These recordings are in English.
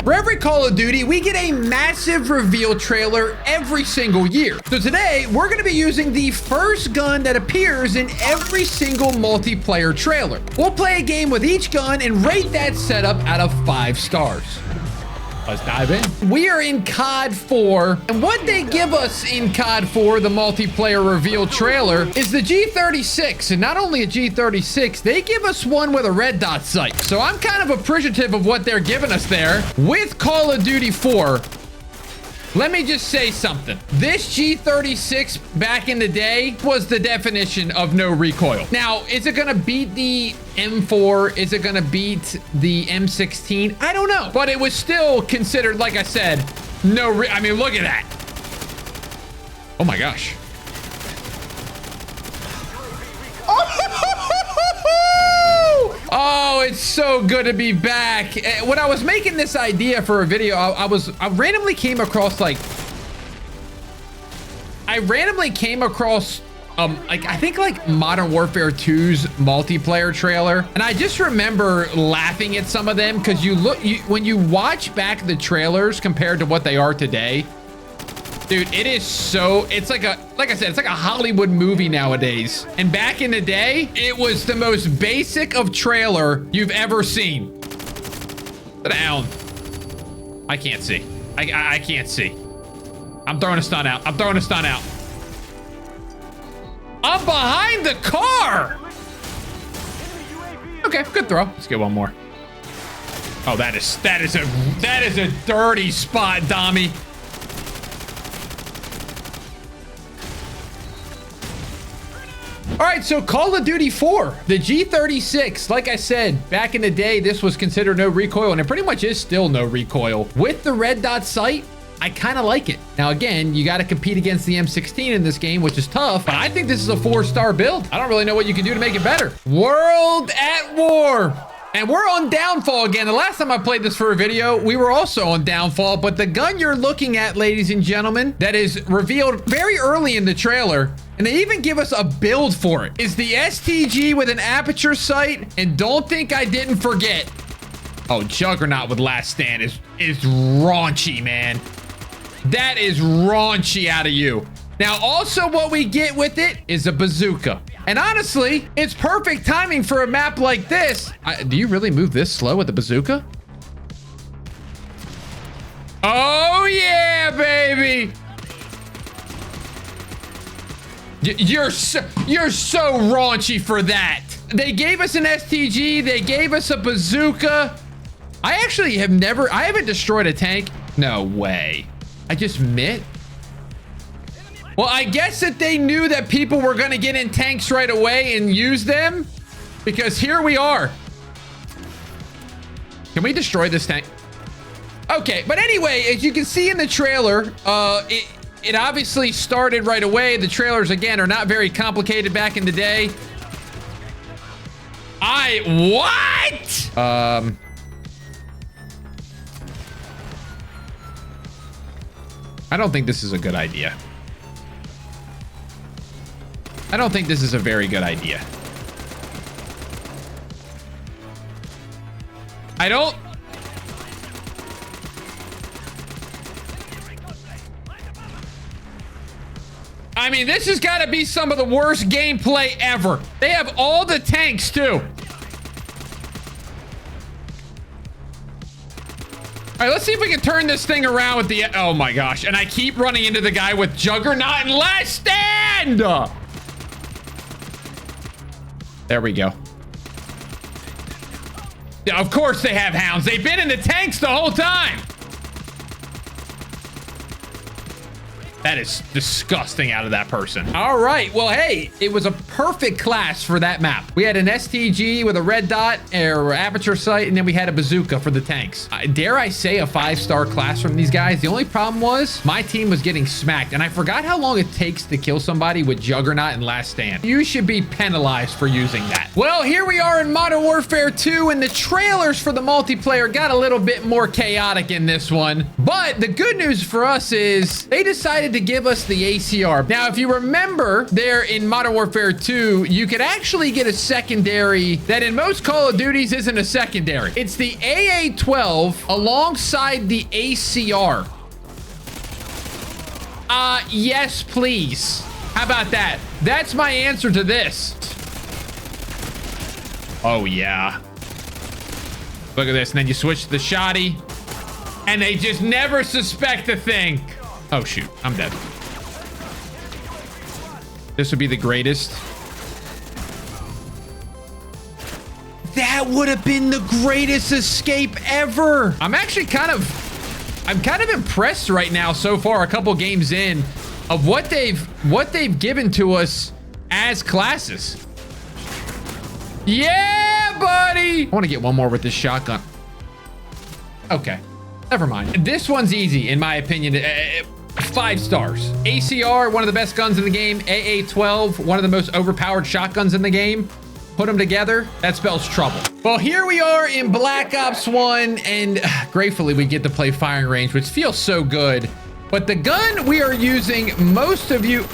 For every Call of Duty, we get a massive reveal trailer every single year. So today, we're going to be using the first gun that appears in every single multiplayer trailer. We'll play a game with each gun and rate that setup out of 5 stars. Let's dive in. We are in COD 4, and what they give us in COD 4, the multiplayer reveal trailer, is the G36. And not only a G36, they give us one with a red dot sight. So I'm kind of appreciative of what they're giving us there. With Call of Duty 4, let me just say something. This G36 back in the day was the definition of no recoil. Now, is it gonna beat the M4? Is it gonna beat the M16? I don't know. But it was still considered, like I said, I mean, look at that. Oh my gosh. Oh, it's so good to be back. When I was making this idea for a video, I randomly came across like I think like Modern Warfare 2's multiplayer trailer, and I just remember laughing at some of them because when you watch back the trailers compared to what they are today, dude, it's like I said, it's like a Hollywood movie nowadays. And back in the day, it was the most basic of trailer you've ever seen. Sit down. I can't see. I can't see. I'm throwing a stun out. I'm behind the car. Okay, good throw. Let's get one more. Oh, that is a dirty spot, Dommy. All right, so Call of Duty 4, the G36. Like I said, back in the day, this was considered no recoil, and it pretty much is still no recoil. With the red dot sight, I kind of like it. Now, again, you got to compete against the M16 in this game, which is tough, but I think this is a 4-star build. I don't really know what you can do to make it better. World at War. And we're on Downfall again. The last time I played this for a video, we were also on Downfall, but the gun you're looking at, ladies and gentlemen, that is revealed very early in the trailer, and they even give us a build for it, is the STG with an aperture sight. And don't think I didn't forget. Oh, Juggernaut with Last Stand is raunchy, man. That is raunchy out of you. Now, also what we get with it is a bazooka. And honestly, it's perfect timing for a map like this. Do you really move this slow with the bazooka? Oh, yeah, baby. You're so raunchy for that. They gave us an STG. They gave us a bazooka. I actually haven't destroyed a tank. No way. I just missed. Well, I guess that they knew that people were going to get in tanks right away and use them, because here we are. Can we destroy this tank? Okay, but anyway, as you can see in the trailer, it obviously started right away. The trailers, again, are not very complicated back in the day. What? I don't think this is a good idea. I don't think this is a very good idea. I mean, this has got to be some of the worst gameplay ever. They have all the tanks, too. All right, let's see if we can turn this thing around with the... Oh, my gosh. And I keep running into the guy with Juggernaut and Last Stand. There we go. Yeah, of course they have hounds. They've been in the tanks the whole time. That is disgusting out of that person. All right. Well, hey, it was a perfect class for that map. We had an STG with a red dot or aperture sight, and then we had a bazooka for the tanks. Dare I say a 5-star class from these guys? The only problem was my team was getting smacked, and I forgot how long it takes to kill somebody with Juggernaut and Last Stand. You should be penalized for using that. Well, here we are in Modern Warfare 2, and the trailers for the multiplayer got a little bit more chaotic in this one. But the good news for us is they decided to give us the ACR. Now, if you remember there in Modern Warfare 2, you could actually get a secondary that in most Call of Duties isn't a secondary. It's the AA-12 alongside the ACR. Yes, please. How about that? That's my answer to this. Oh, yeah. Look at this. And then you switch to the shotty. And they just never suspect a thing. Oh, shoot. I'm dead. This would be the greatest. That would have been the greatest escape ever. I'm kind of impressed right now so far, a couple games in, of what they've given to us as classes. Yeah, buddy. I want to get one more with this shotgun. Okay, never mind. This one's easy, in my opinion. 5 stars. ACR, one of the best guns in the game. AA-12, one of the most overpowered shotguns in the game. Put them together, that spells trouble. Well, here we are in Black Ops 1, and gratefully we get to play firing range, which feels so good. But the gun we are using, most of you...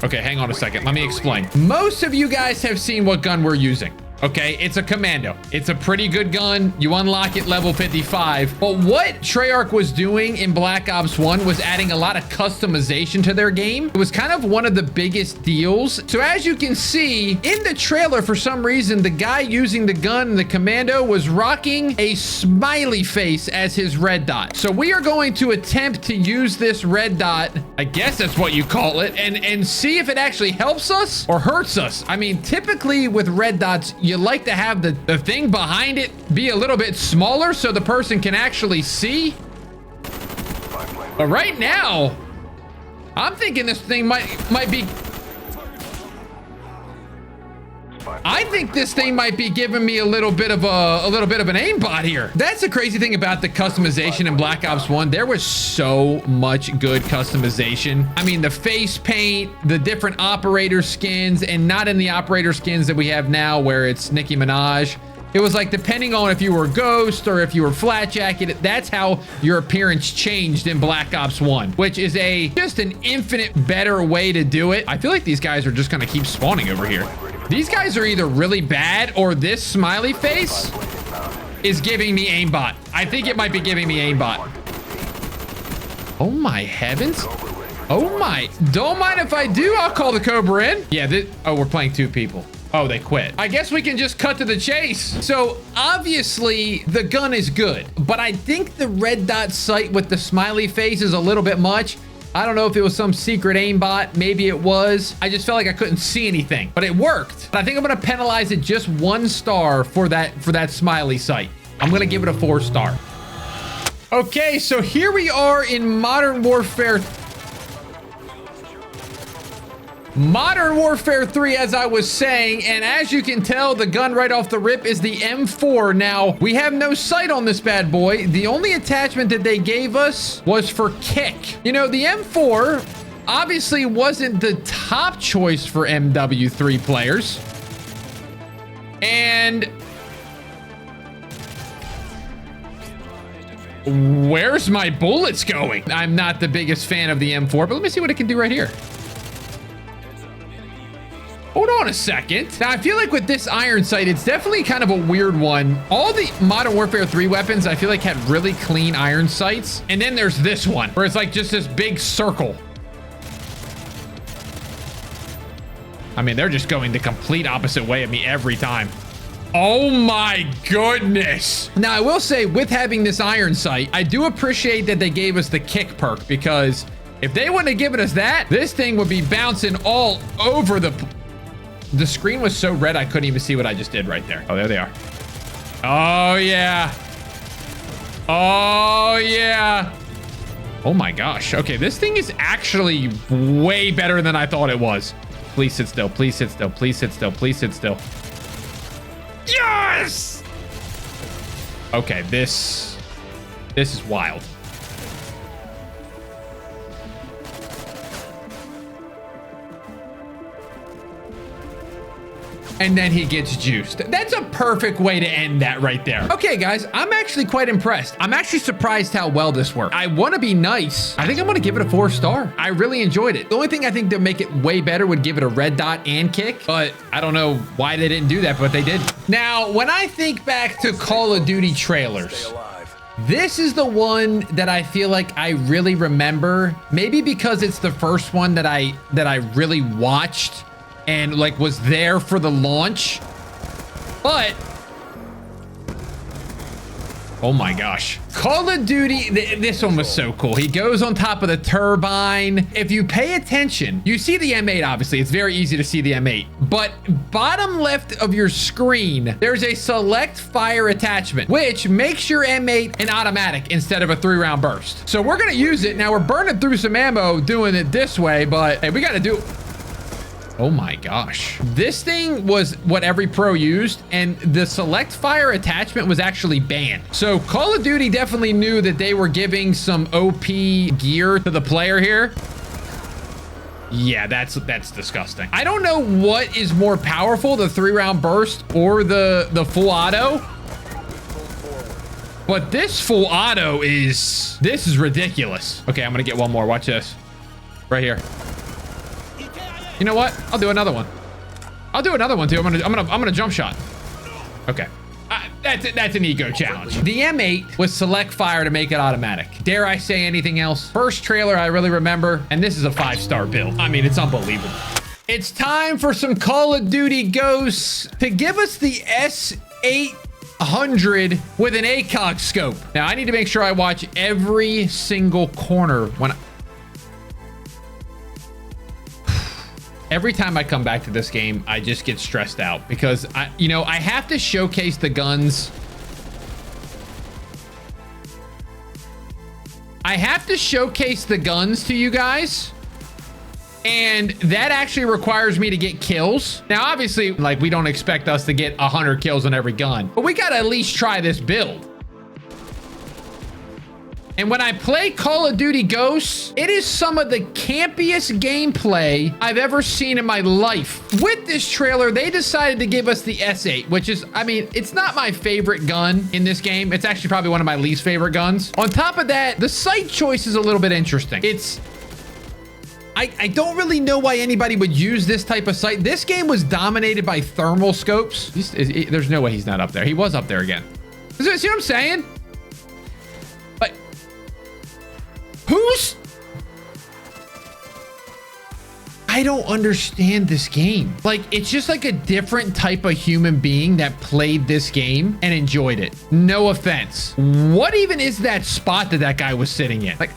Okay, hang on a second. Let me explain. Most of you guys have seen what gun we're using. Okay, it's a commando. It's a pretty good gun. You unlock it level 55. But what Treyarch was doing in Black Ops 1 was adding a lot of customization to their game. It was kind of one of the biggest deals. So as you can see in the trailer, for some reason, the guy using the gun in the commando was rocking a smiley face as his red dot. So we are going to attempt to use this red dot, I guess that's what you call it, and see if it actually helps us or hurts us. I mean, typically with red dots, you like to have the thing behind it be a little bit smaller so the person can actually see. But right now, I'm thinking this thing might be... I think this thing might be giving me a little bit of an aimbot here. That's the crazy thing about the customization in Black Ops 1. There was so much good customization. I mean, the face paint, the different operator skins, and not in the operator skins that we have now where it's Nicki Minaj. It was like, depending on if you were Ghost or if you were Flat Jacket, that's how your appearance changed in Black Ops 1, which is just an infinite better way to do it. I feel like these guys are just gonna keep spawning over here. These guys are either really bad or this smiley face is giving me aimbot. I think it might be giving me aimbot. Oh my heavens. Oh my. Don't mind if I do. I'll call the Cobra in. Yeah, oh, we're playing 2 people. Oh, they quit. I guess we can just cut to the chase. So obviously the gun is good, but I think the red dot sight with the smiley face is a little bit much. I don't know if it was some secret aimbot. Maybe it was. I just felt like I couldn't see anything, but it worked. But I think I'm gonna penalize it just 1 star for that smiley sight. I'm gonna give it a 4 star. Okay, so here we are in Modern Warfare 3, as I was saying, and as you can tell, the gun right off the rip is the M4. Now, we have no sight on this bad boy. The only attachment that they gave us was for kick. You know, the M4 obviously wasn't the top choice for MW3 players. And where's my bullets going? I'm not the biggest fan of the M4, but let me see what it can do right here. Hold on a second. Now, I feel like with this iron sight, it's definitely kind of a weird one. All the Modern Warfare 3 weapons, I feel like, had really clean iron sights. And then there's this one, where it's like just this big circle. I mean, they're just going the complete opposite way of me every time. Oh my goodness. Now, I will say, with having this iron sight, I do appreciate that they gave us the kick perk, because if they wouldn't have given us that, this thing would be bouncing all over the... The screen was so red, I couldn't even see what I just did right there. Oh, there they are. Oh, yeah. Oh, yeah. Oh, my gosh. Okay, this thing is actually way better than I thought it was. Please sit still. Please sit still. Please sit still. Please sit still. Yes! Okay, this is wild. and then he gets juiced. That's a perfect way to end that right there. Okay, guys, I'm actually quite impressed. I'm actually surprised how well this worked. I want to be nice. I think I'm going to give it a 4-star. I really enjoyed it. The only thing I think to make it way better would give it a red dot and kick, but I don't know why they didn't do that, but they did. Now, when I think back to Call of Duty trailers, this is the one that I feel like I really remember, maybe because it's the first one that I really watched and like was there for the launch. But oh my gosh, Call of Duty, this one was so cool. He goes on top of the turbine. If you pay attention, you see the M8, obviously. It's very easy to see the M8. But bottom left of your screen, there's a select fire attachment, which makes your M8 an automatic instead of a 3-round burst. So we're going to use it. Now, we're burning through some ammo doing it this way, but hey, we got to do... Oh my gosh. This thing was what every pro used, and the select fire attachment was actually banned. So Call of Duty definitely knew that they were giving some OP gear to the player here. Yeah, that's disgusting. I don't know what is more powerful, the 3-round burst or the full auto. But this full auto this is ridiculous. Okay, I'm gonna get one more. Watch this. Right here. You know what? I'll do another one. I'll do another one too. I'm gonna jump shot. Okay. That's an ego challenge. The M8 was select fire to make it automatic. Dare I say anything else? First trailer I really remember, and this is a 5-star build. I mean, it's unbelievable. It's time for some Call of Duty Ghosts to give us the S800 with an ACOG scope. Now, I need to make sure I watch every single corner when every time I come back to this game, I just get stressed out because I have to showcase the guns. I have to showcase the guns to you guys. And that actually requires me to get kills. Now, obviously, like, we don't expect us to get 100 kills on every gun, but we got to at least try this build. And when I play Call of Duty Ghosts, it is some of the campiest gameplay I've ever seen in my life. With this trailer, they decided to give us the S8, which is, I mean, it's not my favorite gun in this game. It's actually probably one of my least favorite guns. On top of that, the sight choice is a little bit interesting. I don't really know why anybody would use this type of sight. This game was dominated by thermal scopes. There's no way he's not up there. He was up there again. See what I'm saying? I don't understand this game. Like, it's just like a different type of human being that played this game and enjoyed it. No offense. What even is that spot that guy was sitting in? Like,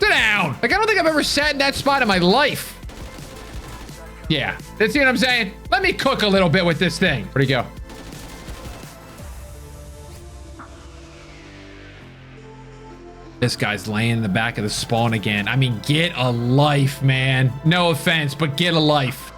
sit down. Like, I don't think I've ever sat in that spot in my life. Yeah, see what I'm saying? Let me cook a little bit with this thing. Where'd he go? This guy's laying in the back of the spawn again. I mean, get a life, man. No offense, but get a life.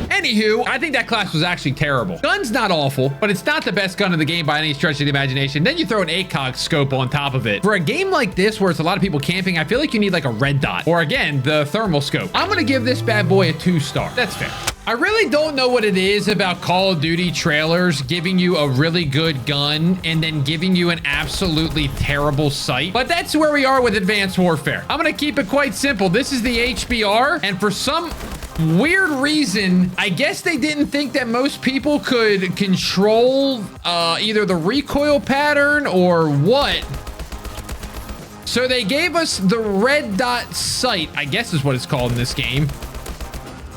Anywho, I think that class was actually terrible. Gun's not awful, but it's not the best gun in the game by any stretch of the imagination. Then you throw an ACOG scope on top of it. For a game like this, where it's a lot of people camping, I feel like you need like a red dot. Or again, the thermal scope. I'm gonna give this bad boy a 2-star. That's fair. I really don't know what it is about Call of Duty trailers giving you a really good gun and then giving you an absolutely terrible sight. But that's where we are with Advanced Warfare. I'm gonna keep it quite simple. This is the HBR, and for some weird reason, I guess they didn't think that most people could control either the recoil pattern or what. So they gave us the red dot sight, I guess is what it's called in this game.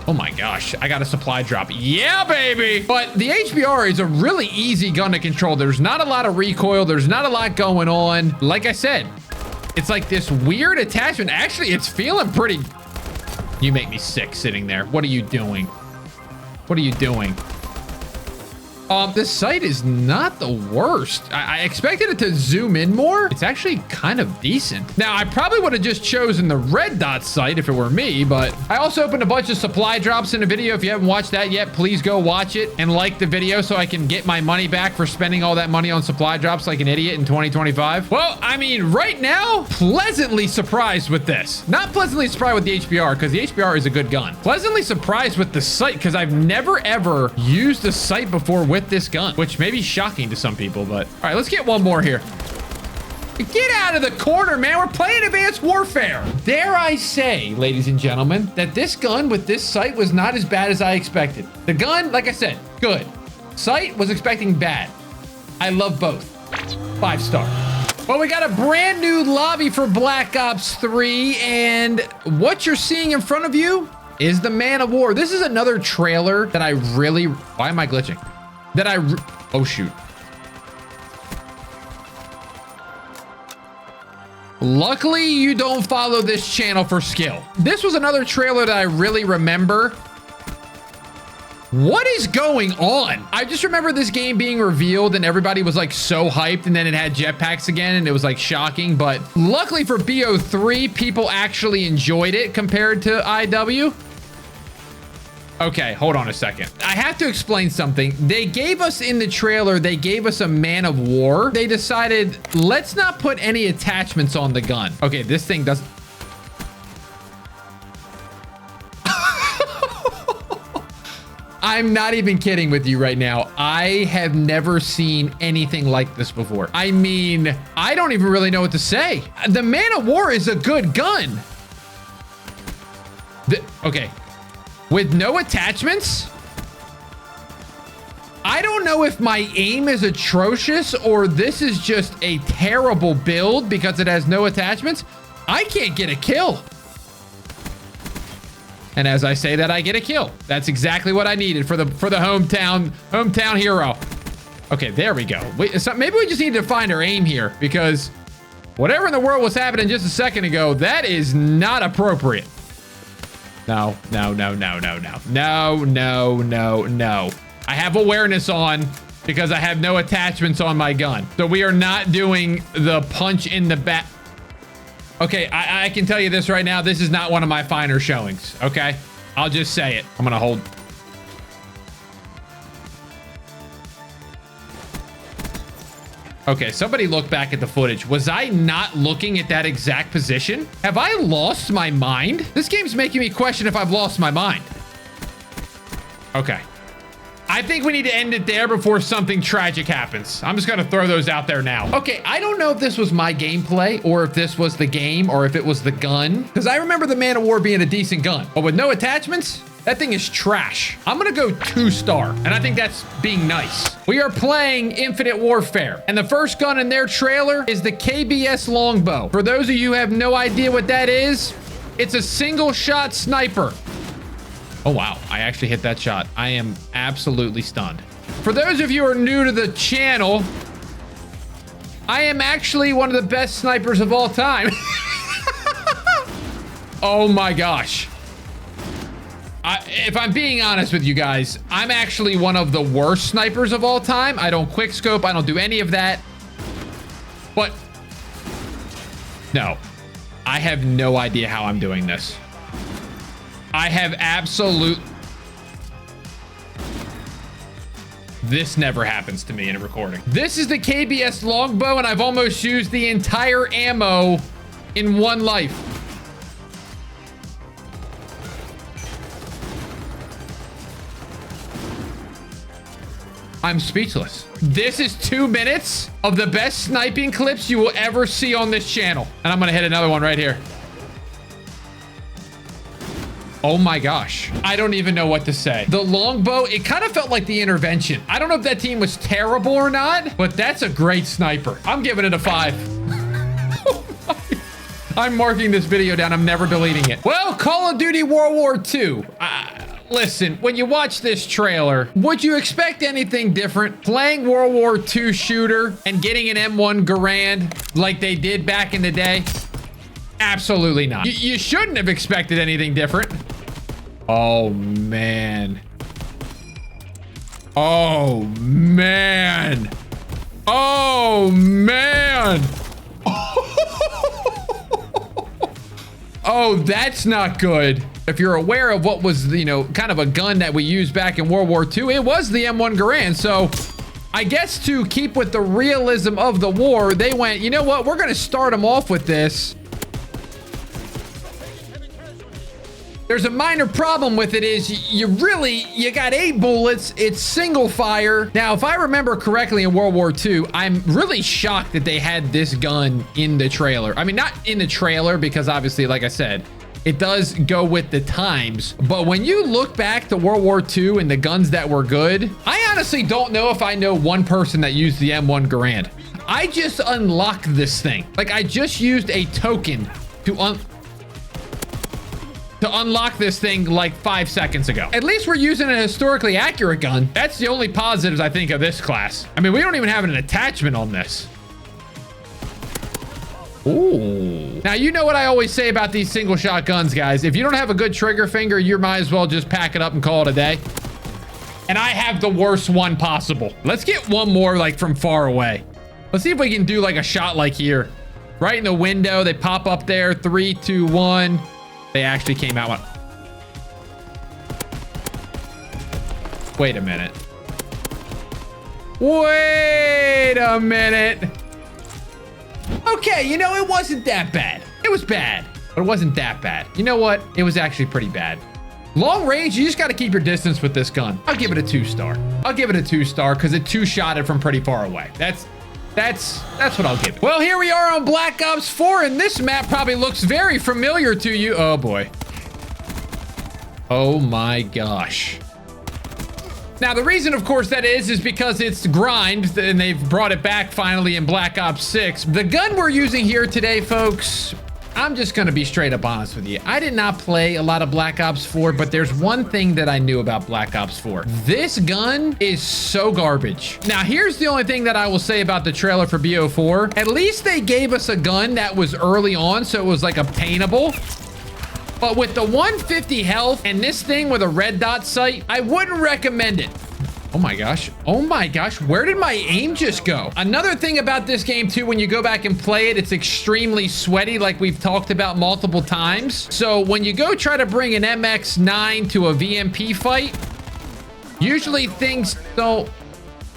Oh my gosh, I got a supply drop. Yeah, baby. But the HBR is a really easy gun to control. There's not a lot of recoil. There's not a lot going on. Like I said, it's like this weird attachment. Actually, it's feeling pretty... You make me sick sitting there. What are you doing? What are you doing? This sight is not the worst. I expected it to zoom in more. It's actually kind of decent. Now, I probably would have just chosen the red dot sight if it were me, but I also opened a bunch of supply drops in a video. If you haven't watched that yet, please go watch it and like the video so I can get my money back for spending all that money on supply drops like an idiot in 2025. Well, I mean, right now, pleasantly surprised with this. Not pleasantly surprised with the HBR, because the HBR is a good gun. Pleasantly surprised with the sight, because I've never ever used a sight before with this gun, which may be shocking to some people, but all right, let's get one more here. Get out of the corner, man. We're playing Advanced Warfare. Dare I say, ladies and gentlemen, that this gun with this sight was not as bad as I expected. The gun, like I said, good. Sight was expecting bad. I love both. 5-star. Well, we got a brand new lobby for Black Ops 3, and what you're seeing in front of you is the Man of War. This is another trailer that I really... Why am I glitching? Oh, shoot. Luckily, you don't follow this channel for skill. This was another trailer that I really remember. What is going on? I just remember this game being revealed and everybody was like so hyped, and then it had jetpacks again and it was like shocking. But luckily for BO3, people actually enjoyed it compared to IW. Okay, hold on a second. I have to explain something. They gave us in the trailer, they gave us a Man of War. They decided, let's not put any attachments on the gun. Okay, this thing doesn't... I'm not even kidding with you right now. I have never seen anything like this before. I mean, I don't even really know what to say. The Man of War is a good gun. Okay. With no attachments? I don't know if my aim is atrocious or this is just a terrible build because it has no attachments. I can't get a kill. And as I say that, I get a kill. That's exactly what I needed for the hometown hero. Okay, there we go. Wait, so maybe we just need to find our aim here, because whatever in the world was happening just a second ago, that is not appropriate. No, no, no, no, no, no, no, no, no, no. I have awareness on because I have no attachments on my gun. So we are not doing the punch in the back. Okay, I can tell you this right now. This is not one of my finer showings, okay? I'll just say it. I'm gonna hold. Okay, somebody look back at the footage. Was I not looking at that exact position? Have I lost my mind? This game's making me question if I've lost my mind. Okay. I think we need to end it there before something tragic happens. I'm just gonna throw those out there now. Okay, I don't know if this was my gameplay or if this was the game or if it was the gun, because I remember the Man of War being a decent gun, but with no attachments, that thing is trash. I'm gonna go 2-star, and I think that's being nice. We are playing Infinite Warfare, and the first gun in their trailer is the KBS longbow. For those of you who have no idea what that is, it's a single-shot sniper. Oh, wow. I actually hit that shot. I am absolutely stunned. For those of you who are new to the channel, I am actually one of the best snipers of all time. Oh, my gosh. If I'm being honest with you guys, I'm actually one of the worst snipers of all time. I don't quick scope. I don't do any of that. But no, I have no idea how I'm doing this. I have absolute... This never happens to me in a recording. This is the KBS longbow, and I've almost used the entire ammo in one life. I'm speechless. This is 2 minutes of the best sniping clips you will ever see on this channel. And I'm gonna hit another one right here. Oh my gosh. I don't even know what to say. The longbow, it kind of felt like the intervention. I don't know if that team was terrible or not, but that's a great sniper. I'm giving it a 5. I'm marking this video down. I'm never deleting it. Well, Call of Duty World War II. Listen, when you watch this trailer, would you expect anything different? Playing World War II shooter and getting an M1 Garand like they did back in the day? Absolutely not. You shouldn't have expected anything different. Oh, man. Oh, man. Oh, man. Oh, that's not good. If you're aware of what was, you know, kind of a gun that we used back in World War II, it was the M1 Garand. So I guess to keep with the realism of the war, they went, you know what? We're going to start them off with this. There's a minor problem with it is you got 8 bullets. It's single fire. Now, if I remember correctly in World War II, I'm really shocked that they had this gun in the trailer. I mean, not in the trailer because obviously, like I said, it does go with the times. But when you look back to World War II and the guns that were good, I honestly don't know if I know one person that used the M1 Garand. I just unlocked this thing. Like I just used a token to unlock this thing like 5 seconds ago. At least we're using a historically accurate gun. That's the only positives I think of this class. I mean, we don't even have an attachment on this. Ooh. Now, you know what I always say about these single shot guns, guys. If you don't have a good trigger finger, you might as well just pack it up and call it a day. And I have the worst one possible. Let's get one more like from far away. Let's see if we can do like a shot like here. Right in the window. They pop up there. 3, 2, 1. They actually came out one. Wait a minute. Wait a minute. Okay, you know, it wasn't that bad. It was bad, but it wasn't that bad. You know what? It was actually pretty bad. Long range, you just got to keep your distance with this gun. I'll give it a 2-star. I'll give it a 2-star because it 2-shotted from pretty far away. That's what I'll give it. Well, here we are on Black Ops 4, and this map probably looks very familiar to you. Oh, boy. Oh, my gosh. Now, the reason, of course, that is because it's grind, and they've brought it back finally in Black Ops 6. The gun we're using here today, folks, I'm just going to be straight up honest with you. I did not play a lot of Black Ops 4, but there's one thing that I knew about Black Ops 4. This gun is so garbage. Now, here's the only thing that I will say about the trailer for BO4. At least they gave us a gun that was early on, so it was like obtainable. But with the 150 health and this thing with a red dot sight, I wouldn't recommend it. Oh my gosh. Oh my gosh. Where did my aim just go? Another thing about this game too, when you go back and play it, it's extremely sweaty like we've talked about multiple times. So when you go try to bring an MX-9 to a VMP fight, usually things don't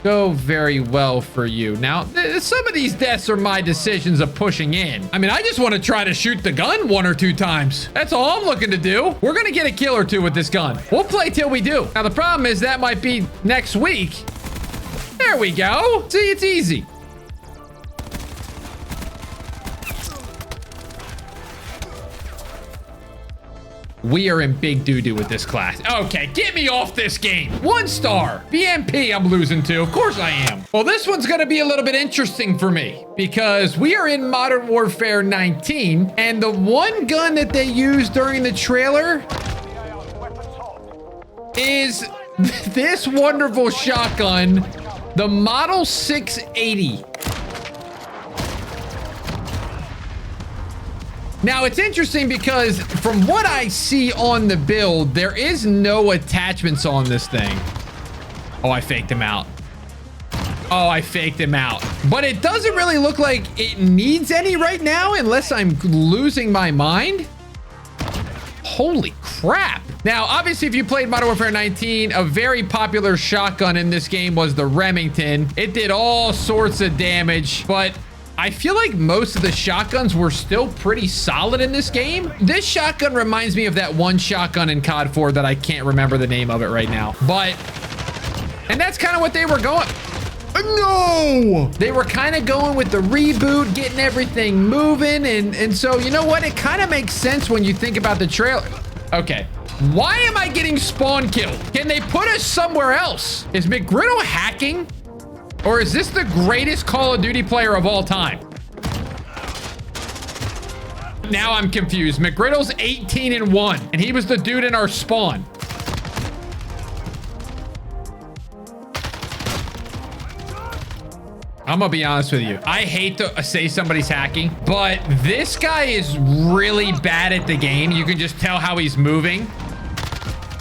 go very well for you. Now, some of these deaths are my decisions of pushing in. I mean, I just want to try to shoot the gun 1 or 2 times. That's all I'm looking to do. We're going to get a kill or 2 with this gun. We'll play till we do. Now, the problem is that might be next week. There we go. See, it's easy. We are in big doo-doo with this class. Okay, get me off this game. 1 star. BMP I'm losing to. Of course I am. Well, this one's going to be a little bit interesting for me because we are in Modern Warfare 19, and the one gun that they used during the trailer is this wonderful shotgun, the Model 680. Now, it's interesting because from what I see on the build, there is no attachments on this thing. Oh, I faked him out. Oh, I faked him out. But it doesn't really look like it needs any right now unless I'm losing my mind. Holy crap. Now, obviously, if you played Modern Warfare 19, a very popular shotgun in this game was the Remington. It did all sorts of damage, but I feel like most of the shotguns were still pretty solid in this game. This shotgun reminds me of that one shotgun in COD 4 that I can't remember the name of it right now. And that's kind of what they were going. No! They were kind of going with the reboot, getting everything moving. And so, you know what? It kind of makes sense when you think about the trailer. Okay. Why am I getting spawn killed? Can they put us somewhere else? Is McGriddle hacking? Or is this the greatest Call of Duty player of all time? Now I'm confused. McGriddle's 18-1, and he was the dude in our spawn. I'm gonna be honest with you. I hate to say somebody's hacking, but this guy is really bad at the game. You can just tell how he's moving.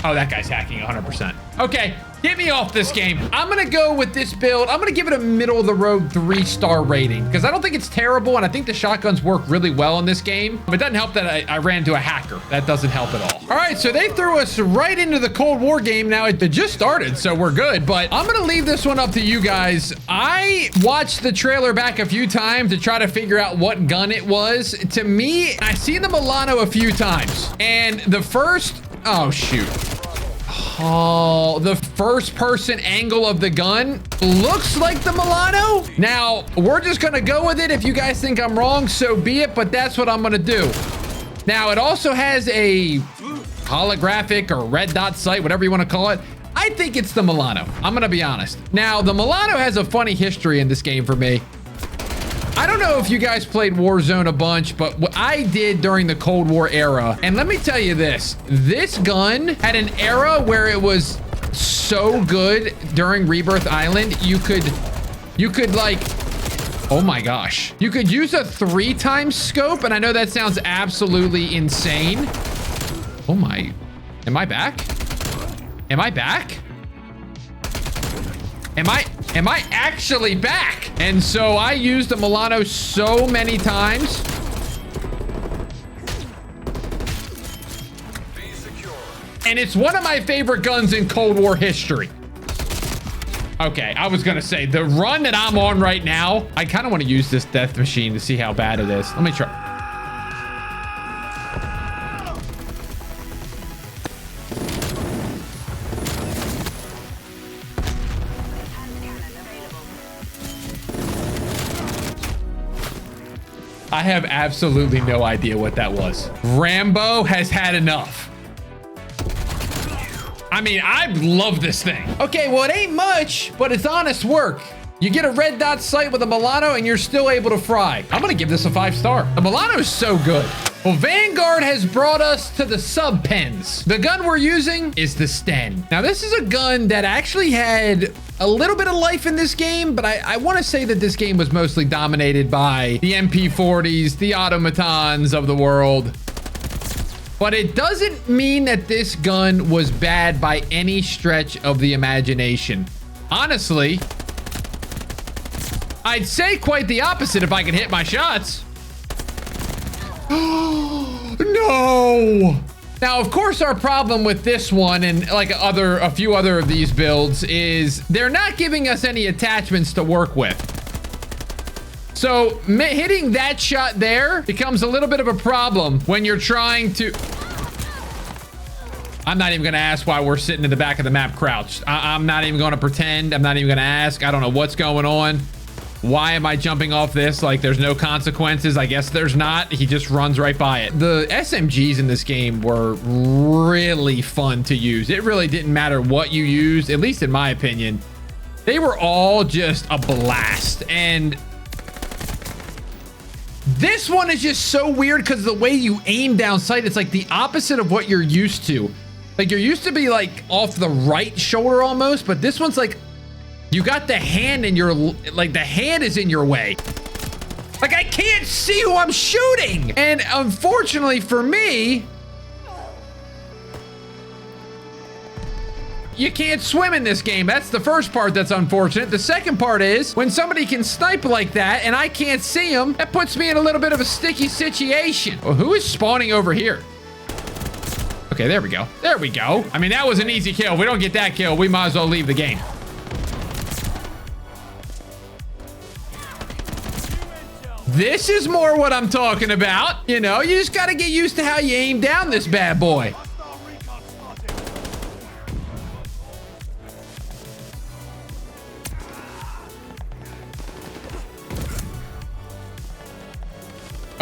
Oh, that guy's hacking 100%. Okay. Get me off this game. I'm gonna go with this build. I'm gonna give it a middle of the road 3-star rating because I don't think it's terrible, and I think the shotguns work really well in this game. But it doesn't help that I ran into a hacker. That doesn't help at all. All right, so they threw us right into the Cold War game. Now it just started, so we're good. But I'm gonna leave this one up to you guys. I watched the trailer back a few times to try to figure out what gun it was. To me, I've seen the Milano a few times, and the first, oh shoot. Oh, the first person angle of the gun looks like the Milano. Now, we're just gonna go with it. If you guys think I'm wrong, so be it, but that's what I'm gonna do. Now, it also has a holographic or red dot sight, whatever you wanna call it. I think it's the Milano. I'm gonna be honest. Now, the Milano has a funny history in this game for me. I don't know if you guys played Warzone a bunch, but what I did during the Cold War era, and let me tell you this gun had an era where it was so good during Rebirth Island. You could like, oh my gosh, you could use a 3-time scope, and I know that sounds absolutely insane. Oh my, am I back? Am I back? Am I actually back? And so I used the Milano so many times. And it's one of my favorite guns in Cold War history. Okay, I was gonna say, the run that I'm on right now, I kind of want to use this death machine to see how bad it is. Let me try. I have absolutely no idea what that was. Rambo has had enough. I mean, I love this thing. Okay, well, it ain't much, but it's honest work. You get a red dot sight with a Milano and you're still able to fry. I'm gonna give this a 5-star. The Milano is so good. Well, Vanguard has brought us to the sub pens. The gun we're using is the Sten. Now, this is a gun that actually had a little bit of life in this game, but I want to say that this game was mostly dominated by the MP40s, the automatons of the world. But it doesn't mean that this gun was bad by any stretch of the imagination. Honestly, I'd say quite the opposite if I could hit my shots. No! Now, of course, our problem with this one and like a few other of these builds is they're not giving us any attachments to work with. So hitting that shot there becomes a little bit of a problem when you're trying to... I'm not even going to ask why we're sitting in the back of the map crouched. I'm not even going to pretend. I'm not even going to ask. I don't know what's going on. Why am I jumping off this? Like, there's no consequences. I guess there's not. He just runs right by it. The SMGs in this game were really fun to use. It really didn't matter what you used, at least in my opinion. They were all just a blast. And this one is just so weird because the way you aim down sight, it's like the opposite of what you're used to. Like, you're used to be like off the right shoulder almost, but this one's like, you got the hand in your, like the hand is in your way. Like, I can't see who I'm shooting. And unfortunately for me, you can't swim in this game. That's the first part that's unfortunate. The second part is when somebody can snipe like that and I can't see them, that puts me in a little bit of a sticky situation. Well, who is spawning over here? Okay, there we go. There we go. I mean, that was an easy kill. If we don't get that kill, we might as well leave the game. This is more what I'm talking about. You know, you just got to get used to how you aim down this bad boy.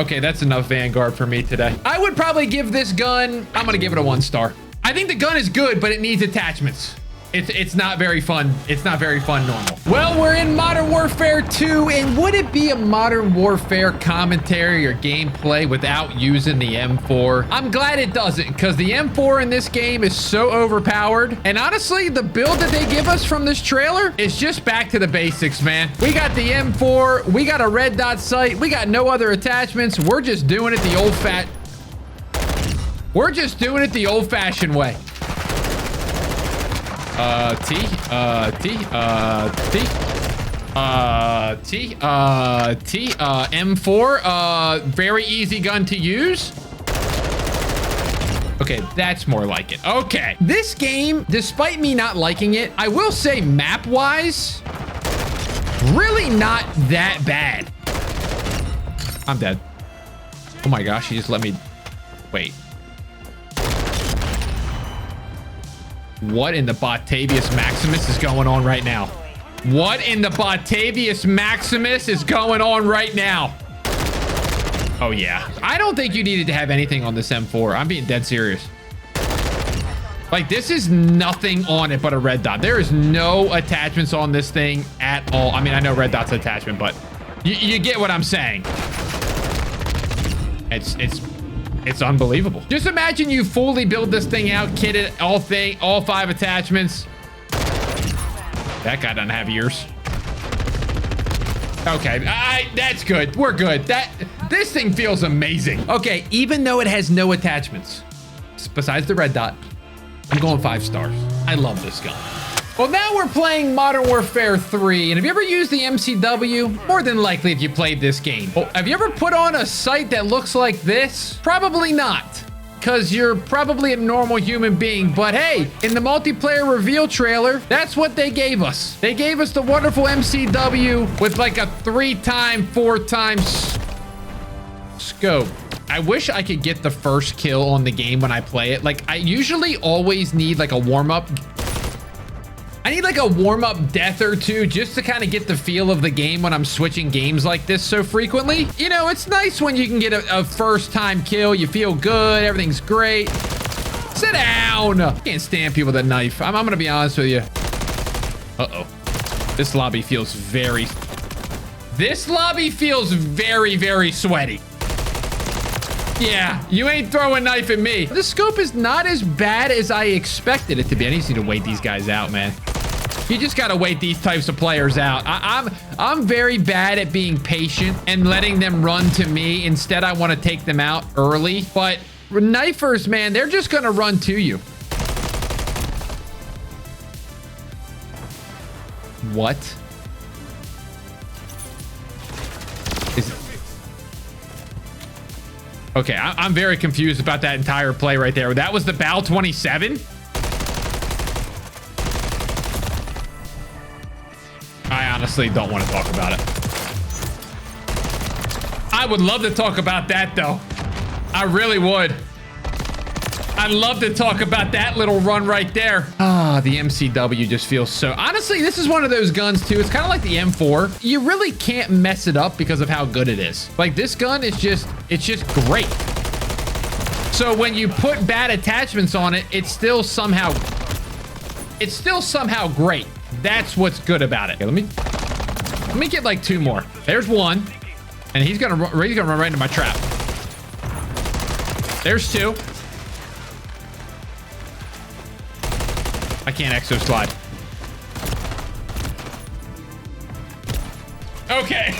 Okay, that's enough Vanguard for me today. I would probably give this gun, I'm going to give it a 1-star. I think the gun is good, but it needs attachments. It's not very fun. It's not very fun normal. Well, we're in Modern Warfare 2, and would it be a Modern Warfare commentary or gameplay without using the M4? I'm glad it doesn't, because the M4 in this game is so overpowered. And honestly, the build that they give us from this trailer is just back to the basics, man. We got the M4, we got a red dot sight, we got no other attachments. We're just doing it the old-fashioned way. M4, very easy gun to use. Okay, that's more like it. Okay. This game, despite me not liking it, I will say map-wise, really not that bad. I'm dead. Oh my gosh, he just let me... Wait. What in the Botavius Maximus is going on right now? What in the Botavius Maximus is going on right now? Oh, yeah. I don't think you needed to have anything on this M4. I'm being dead serious. Like, this is nothing on it but a red dot. There is no attachments on this thing at all. I mean, I know red dot's an attachment, but you get what I'm saying. It's unbelievable. Just imagine you fully build this thing out, kit it, all 5 attachments. That guy doesn't have ears. Okay, that's good. We're good. This thing feels amazing. Okay, even though it has no attachments, besides the red dot, I'm going 5 stars. I love this gun. Well, now we're playing Modern Warfare 3, and have you ever used the MCW? More than likely if you played this game. Oh, have you ever put on a sight that looks like this? Probably not, because you're probably a normal human being. But hey, in the multiplayer reveal trailer, that's what they gave us. They gave us the wonderful MCW with like a 3x, 4x scope. I wish I could get the first kill on the game when I play it. Like, I usually always need like a warm-up. I need like a warm-up death or two just to kind of get the feel of the game when I'm switching games like this so frequently. You know, it's nice when you can get a first-time kill. You feel good. Everything's great. Sit down. Can't stand people with a knife. I'm going to be honest with you. Uh-oh. This lobby feels very... very sweaty. Yeah, you ain't throwing a knife at me. The scope is not as bad as I expected it to be. I just need to wait these guys out, man. You just gotta wait these types of players out. I'm very bad at being patient and letting them run to me. Instead, I want to take them out early. But knifers, man, they're just gonna run to you. What? Okay, I'm very confused about that entire play right there. That was the BAL 27? I honestly don't want to talk about it. I would love to talk about that, though. I really would. I'd love to talk about that little run right there. Ah, the MCW just feels so... Honestly, this is one of those guns, too. It's kind of like the M4. You really can't mess it up because of how good it is. Like, this gun is just... It's just great. So when you put bad attachments on it, it's still somehow... It's still somehow great. That's what's good about it. Okay, let me get, like, 2 more. There's one. And he's gonna run right into my trap. There's 2. I can't exo slide. Okay.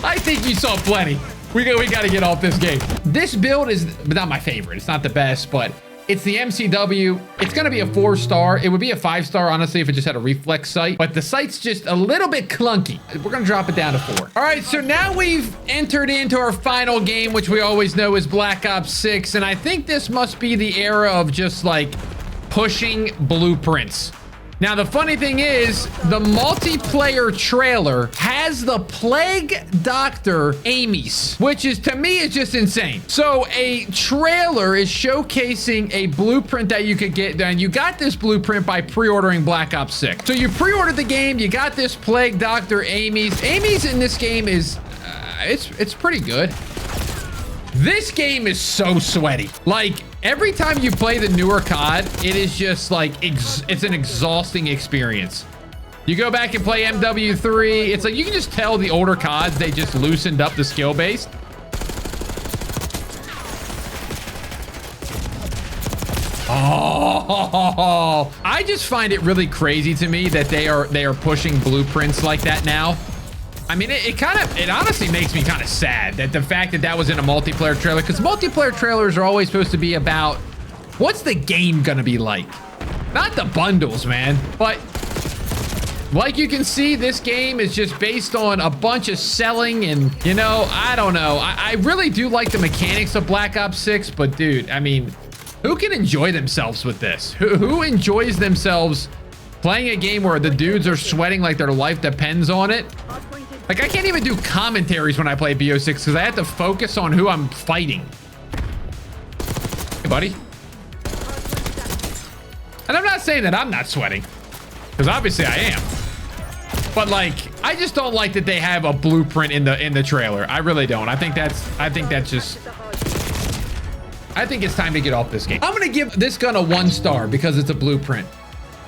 I think you saw plenty. We got to get off this game. This build is not my favorite. It's not the best, but it's the MCW. It's going to be a 4-star. It would be a 5-star, honestly, if it just had a reflex sight. But the sight's just a little bit clunky. We're going to drop it down to 4. All right, so now we've entered into our final game, which we always know is Black Ops 6. And I think this must be the era of just, like, pushing blueprints. Now, the funny thing is, the multiplayer trailer has the Plague Doctor Ames, which is, to me, is just insane. So a trailer is showcasing a blueprint that you could get, and you got this blueprint by pre-ordering Black Ops 6. So you pre-ordered the game, you got this Plague Doctor Ames. Ames in this game is, it's pretty good. This game is so sweaty. Like, every time you play the newer COD, it is just like, it's an exhausting experience. You go back and play MW3, it's like, you can just tell the older CODs, they just loosened up the skill base. Oh, I just find it really crazy to me that they are pushing blueprints like that now. I mean, it honestly makes me kind of sad that the fact that that was in a multiplayer trailer, because multiplayer trailers are always supposed to be about what's the game gonna be like. Not the bundles, man. But like you can see, this game is just based on a bunch of selling and, you know, I don't know. I really do like the mechanics of Black Ops 6, but dude, I mean, who can enjoy themselves with this? Who enjoys themselves playing a game where the dudes are sweating like their life depends on it? Like, I can't even do commentaries when I play BO6 because I have to focus on who I'm fighting. Hey, buddy. And I'm not saying that I'm not sweating, because obviously I am. But like, I just don't like that they have a blueprint in the trailer. I really don't. I think it's time to get off this game. I'm gonna give this gun a 1 star because it's a blueprint.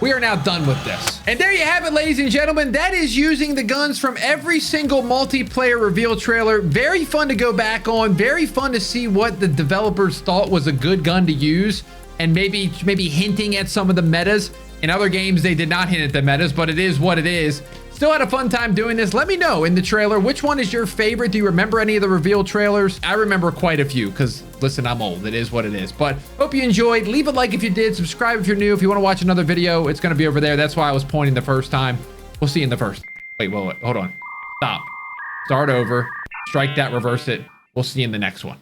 We are now done with this. And there you have it, ladies and gentlemen. That is using the guns from every single multiplayer reveal trailer. Very fun to go back on. Very fun to see what the developers thought was a good gun to use, and maybe hinting at some of the metas. In other games, they did not hint at the metas, but it is what it is. Still had a fun time doing this. Let me know in the trailer, which one is your favorite? Do you remember any of the reveal trailers? I remember quite a few because, listen, I'm old. It is what it is. But hope you enjoyed. Leave a like if you did. Subscribe if you're new. If you want to watch another video, it's going to be over there. That's why I was pointing the first time. We'll see you in the first. Wait, hold on. Stop. Start over. Strike that, reverse it. We'll see you in the next one.